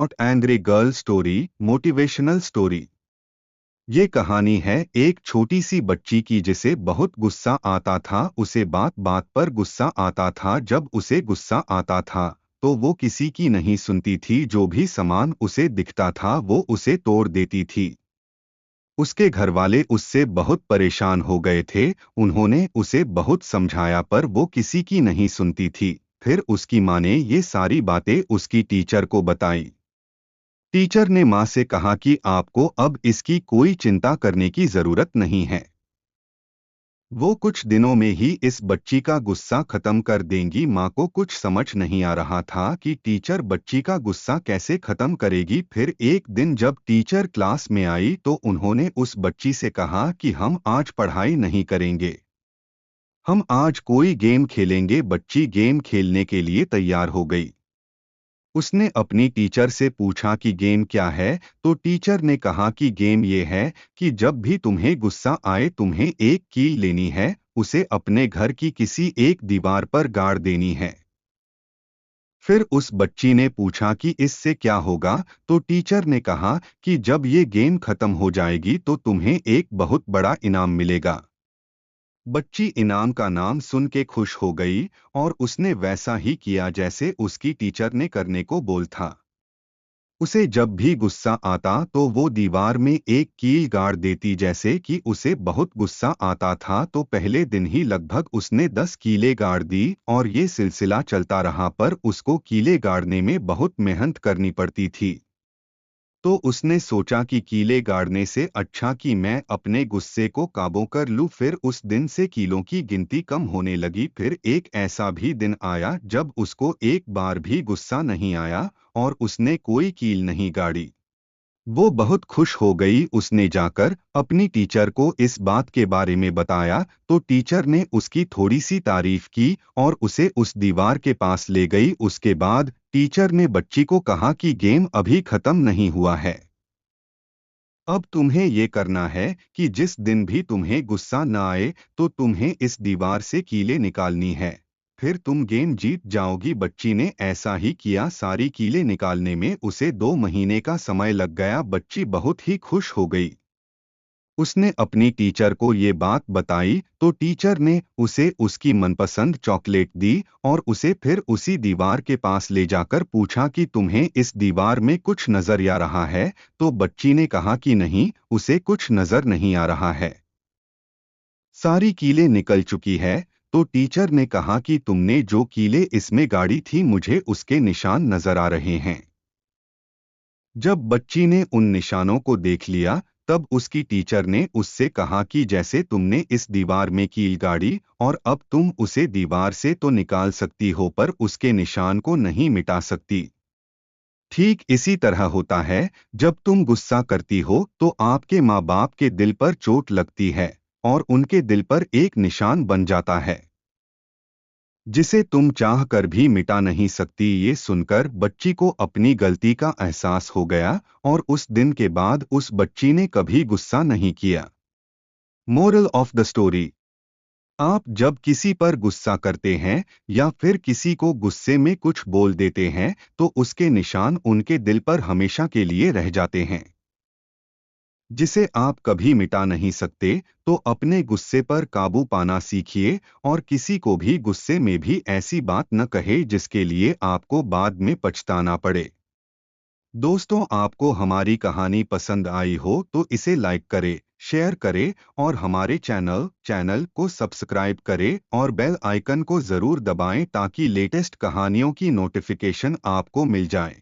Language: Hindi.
Not angry girl story, motivational story. ये कहानी है एक छोटी सी बच्ची की जिसे बहुत गुस्सा आता था। उसे बात बात पर गुस्सा आता था। जब उसे गुस्सा आता था तो वो किसी की नहीं सुनती थी। जो भी सामान उसे दिखता था वो उसे तोड़ देती थी। उसके घरवाले उससे बहुत परेशान हो गए थे। उन्होंने उसे बहुत समझाया पर वो किसी की नहीं सुनती थी। फिर उसकी माँ ने ये सारी बातें उसकी टीचर को बताई। टीचर ने माँ से कहा कि आपको अब इसकी कोई चिंता करने की जरूरत नहीं है। वो कुछ दिनों में ही इस बच्ची का गुस्सा खत्म कर देंगी। माँ को कुछ समझ नहीं आ रहा था कि टीचर बच्ची का गुस्सा कैसे खत्म करेगी। फिर एक दिन जब टीचर क्लास में आई तो उन्होंने उस बच्ची से कहा कि हम आज पढ़ाई नहीं करेंगे, हम आज कोई गेम खेलेंगे। बच्ची गेम खेलने के लिए तैयार हो गई। उसने अपनी टीचर से पूछा कि गेम क्या है, तो टीचर ने कहा कि गेम ये है कि जब भी तुम्हें गुस्सा आए तुम्हें एक कील लेनी है, उसे अपने घर की किसी एक दीवार पर गाड़ देनी है। फिर उस बच्ची ने पूछा कि इससे क्या होगा, तो टीचर ने कहा कि जब ये गेम खत्म हो जाएगी तो तुम्हें एक बहुत बड़ा इनाम मिलेगा। बच्ची इनाम का नाम सुन के खुश हो गई और उसने वैसा ही किया जैसे उसकी टीचर ने करने को बोल था। उसे जब भी गुस्सा आता तो वो दीवार में एक कील गाड़ देती। जैसे कि उसे बहुत गुस्सा आता था तो पहले दिन ही लगभग उसने 10 कीलें गाड़ दी और ये सिलसिला चलता रहा। पर उसको कीलें गाड़ने में बहुत मेहनत करनी पड़ती थी। तो उसने सोचा कि कीले गाड़ने से अच्छा कि मैं अपने गुस्से को काबू कर लूं। फिर उस दिन से कीलों की गिनती कम होने लगी। फिर एक ऐसा भी दिन आया जब उसको एक बार भी गुस्सा नहीं आया और उसने कोई कील नहीं गाड़ी। वो बहुत खुश हो गई। उसने जाकर अपनी टीचर को इस बात के बारे में बताया तो टीचर ने उसकी थोड़ी सी तारीफ की और उसे उस दीवार के पास ले गई। उसके बाद टीचर ने बच्ची को कहा कि गेम अभी खत्म नहीं हुआ है। अब तुम्हें ये करना है कि जिस दिन भी तुम्हें गुस्सा न आए तो तुम्हें इस दीवार से कीलें निकालनी है, फिर तुम गेम जीत जाओगी। बच्ची ने ऐसा ही किया। सारी कीलें निकालने में उसे 2 महीने का समय लग गया। बच्ची बहुत ही खुश हो गई। उसने अपनी टीचर को ये बात बताई तो टीचर ने उसे उसकी मनपसंद चॉकलेट दी और उसे फिर उसी दीवार के पास ले जाकर पूछा कि तुम्हें इस दीवार में कुछ नजर आ रहा है, तो बच्ची ने कहा कि नहीं, उसे कुछ नजर नहीं आ रहा है। सारी कीलें निकल चुकी है। तो टीचर ने कहा कि तुमने जो कीलें इसमें गाड़ी थी मुझे उसके निशान नजर आ रहे हैं। जब बच्ची ने उन निशानों को देख लिया तब उसकी टीचर ने उससे कहा कि जैसे तुमने इस दीवार में कील गाड़ी और अब तुम उसे दीवार से तो निकाल सकती हो पर उसके निशान को नहीं मिटा सकती। ठीक इसी तरह होता है, जब तुम गुस्सा करती हो तो आपके माँ बाप के दिल पर चोट लगती है और उनके दिल पर एक निशान बन जाता है जिसे तुम चाह कर भी मिटा नहीं सकती। ये सुनकर बच्ची को अपनी गलती का एहसास हो गया और उस दिन के बाद उस बच्ची ने कभी गुस्सा नहीं किया। Moral of the story. आप जब किसी पर गुस्सा करते हैं या फिर किसी को गुस्से में कुछ बोल देते हैं तो उसके निशान उनके दिल पर हमेशा के लिए रह जाते हैं जिसे आप कभी मिटा नहीं सकते। तो अपने गुस्से पर काबू पाना सीखिए और किसी को भी गुस्से में भी ऐसी बात न कहे जिसके लिए आपको बाद में पछताना पड़े। दोस्तों, आपको हमारी कहानी पसंद आई हो तो इसे लाइक करें, शेयर करें और हमारे चैनल को सब्सक्राइब करें और बेल आइकन को ज़रूर दबाएं ताकि लेटेस्ट कहानियों की नोटिफिकेशन आपको मिल जाए।